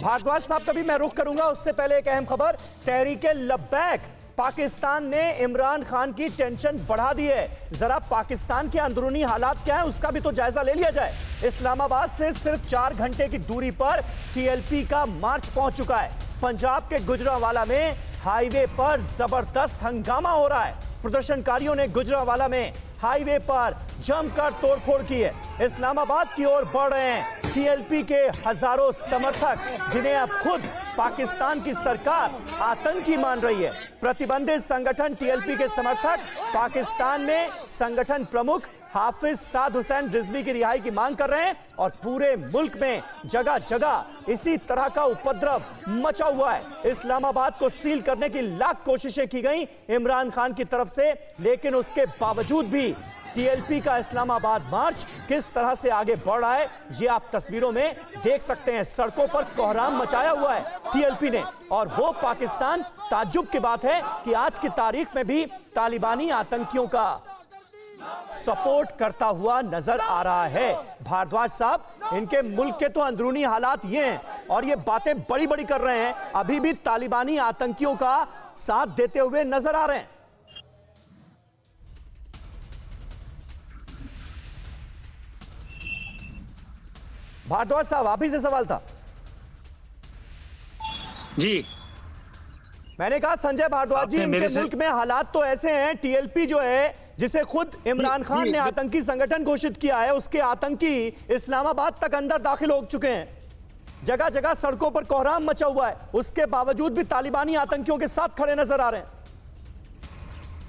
भारद्वाज साहब कभी मैं रुख करूंगा, उससे पहले एक अहम खबर। तहरीके लब्बैक पाकिस्तान ने इमरान खान की टेंशन बढ़ा दी है। जरा पाकिस्तान के अंदरूनी हालात क्या है उसका भी तो जायजा ले लिया जाए। इस्लामाबाद से सिर्फ 4 घंटे की दूरी पर टीएलपी का मार्च पहुंच चुका है। पंजाब के गुजरांवाला में हाईवे पर जबरदस्त हंगामा हो रहा है। प्रदर्शनकारियों ने गुजरांवाला में हाईवे पर जमकर तोड़फोड़ की है। इस्लामाबाद की ओर बढ़ रहे हैं टीएलपी के हजारों समर्थक, जिन्हें अब खुद पाकिस्तान की सरकार आतंकी मान रही है। प्रतिबंधित संगठन टीएलपी के समर्थक पाकिस्तान में संगठन प्रमुख हाफिज साद हुसैन रिजवी की रिहाई की मांग कर रहे हैं और पूरे मुल्क में जगह जगह इसी तरह का उपद्रव मचा हुआ है। इस्लामाबाद को सील करने की लाख कोशिशें की गई इमरान खान की तरफ से, लेकिन उसके बावजूद भी टीएलपी का इस्लामाबाद मार्च किस तरह से आगे बढ़ रहा है ये आप तस्वीरों में देख सकते हैं। सड़कों पर कोहराम मचाया हुआ है टीएलपी ने, और वो पाकिस्तान, ताज्जुब की बात है कि आज की तारीख में भी तालिबानी आतंकियों का सपोर्ट करता हुआ नजर आ रहा है। भारद्वाज साहब, इनके मुल्क के तो अंदरूनी हालात ये हैं और ये बातें बड़ी बड़ी कर रहे हैं, अभी भी तालिबानी आतंकियों का साथ देते हुए नजर आ रहे हैं। भारद्वाज साहब, आप ही से सवाल था जी। मैंने कहा संजय भारद्वाज जी, इनके मुल्क में हालात तो ऐसे हैं, टीएलपी जो है जिसे खुद इमरान खान ने आतंकी संगठन घोषित किया है, उसके आतंकी इस्लामाबाद तक अंदर दाखिल हो चुके हैं। जगह जगह सड़कों पर कोहराम मचा हुआ है, उसके बावजूद भी तालिबानी आतंकियों के साथ खड़े नजर आ रहे हैं।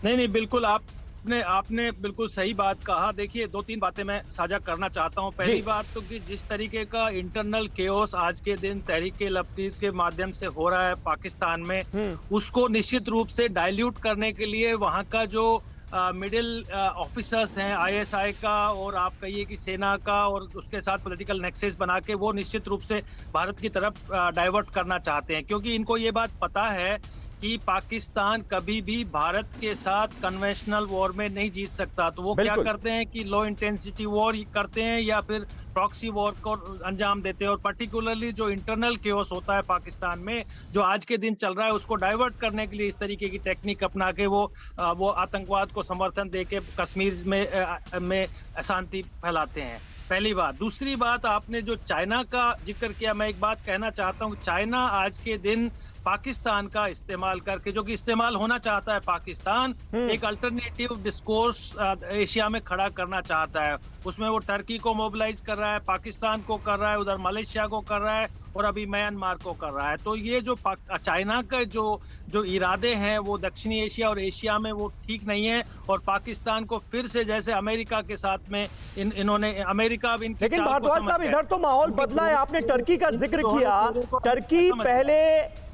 नहीं, बिल्कुल आपने बिल्कुल सही बात कहा। देखिए, 2-3 बातें मैं साझा करना चाहता हूं। पहली बात तो कि जिस तरीके का इंटरनल केओस आज के दिन तहरीक लब्बैक के माध्यम से हो रहा है पाकिस्तान में, उसको निश्चित रूप से डाइल्यूट करने के लिए वहां का जो मिडिल ऑफिसर्स हैं आईएसआई का, और आप कहिए कि सेना का, और उसके साथ पॉलिटिकल नेक्सेस बना के वो निश्चित रूप से भारत की तरफ डाइवर्ट करना चाहते हैं, क्योंकि इनको ये बात पता है कि पाकिस्तान कभी भी भारत के साथ कन्वेंशनल वॉर में नहीं जीत सकता। तो वो क्या करते हैं कि लो इंटेंसिटी वॉर करते हैं या फिर प्रॉक्सी वॉर को अंजाम देते हैं। और पर्टिकुलरली जो इंटरनल केओस होता है पाकिस्तान में, जो आज के दिन चल रहा है, उसको डाइवर्ट करने के लिए इस तरीके की टेक्निक अपना के वो आतंकवाद को समर्थन दे के कश्मीर में अशांति फैलाते हैं। पहली बात। दूसरी बात, आपने जो चाइना का जिक्र किया, मैं एक बात कहना चाहता हूँ। चाइना आज के दिन पाकिस्तान का इस्तेमाल करके, जो कि इस्तेमाल होना चाहता है पाकिस्तान, एक अल्टरनेटिव डिस्कोर्स एशिया में खड़ा करना चाहता है। उसमें वो टर्की को मोबिलाइज कर रहा है, पाकिस्तान को कर रहा है, उधर मलेशिया को कर रहा है और अभी म्यांमार को कर रहा है। तो ये जो चाइना का जो इरादे हैं वो दक्षिणी एशिया और एशिया में वो ठीक नहीं है, और पाकिस्तान को फिर से जैसे अमेरिका के साथ में इन्होंने अमेरिका। लेकिन भारद्वाज साहब, इधर तो माहौल बदला है। आपने टर्की का जिक्र किया, टर्की पहले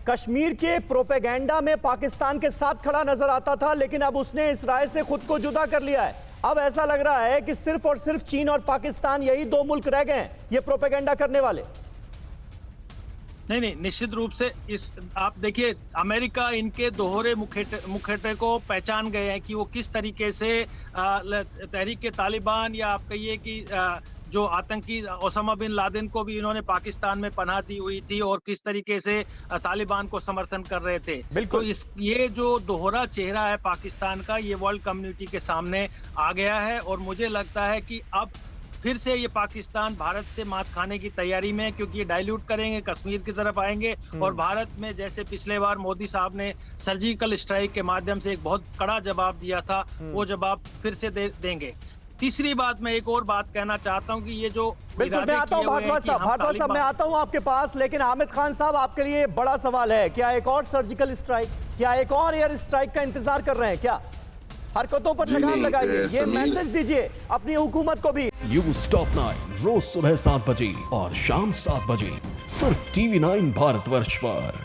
कश्मीर के प्रोपेगेंडा में पाकिस्तान के साथ खड़ा नजर आता था, लेकिन अब उसने इस राय से खुद को जुदा कर लिया है। अब ऐसा लग रहा है कि सिर्फ और सिर्फ चीन और पाकिस्तान, यही 2 मुल्क रह गए हैं ये प्रोपेगेंडा करने वाले। नहीं, निश्चित रूप से आप देखिए, अमेरिका इनके दोहरे मुखौटे को पहचान गए हैं कि वो किस तरीके से तहरीक के तालिबान, या आप कहिए कि जो आतंकी ओसामा बिन लादेन को भी इन्होंने पाकिस्तान में पनाह दी हुई थी, और किस तरीके से तालिबान को समर्थन कर रहे थे। तो ये जो दोहरा चेहरा है पाकिस्तान का, ये वर्ल्ड कम्युनिटी के सामने आ गया है, और मुझे लगता है कि अब फिर से ये पाकिस्तान भारत से मात खाने की तैयारी में है, क्योंकि ये डाइल्यूट करेंगे, कश्मीर की तरफ आएंगे, और भारत में जैसे पिछले बार मोदी साहब ने सर्जिकल स्ट्राइक के माध्यम से एक बहुत कड़ा जवाब दिया था, वो जवाब फिर से देंगे। तीसरी बात, मैं एक और बात कहना चाहता हूं कि ये जो बिल्कुल, मैं आता हूं भारद्वाज साहब, मैं आता हूं आपके पास, लेकिन हामिद खान साहब, आपके लिए बड़ा सवाल है। क्या एक और सर्जिकल स्ट्राइक, क्या एक और एयर स्ट्राइक का इंतजार कर रहे हैं? क्या हरकतों पर लगाम लगाइए, ये मैसेज दीजिए अपनी हुकूमत को भी। न्यूज़ टॉप 9 रोज सुबह 7 बजे और शाम 7 बजे सिर्फ TV9 भारतवर्ष पर।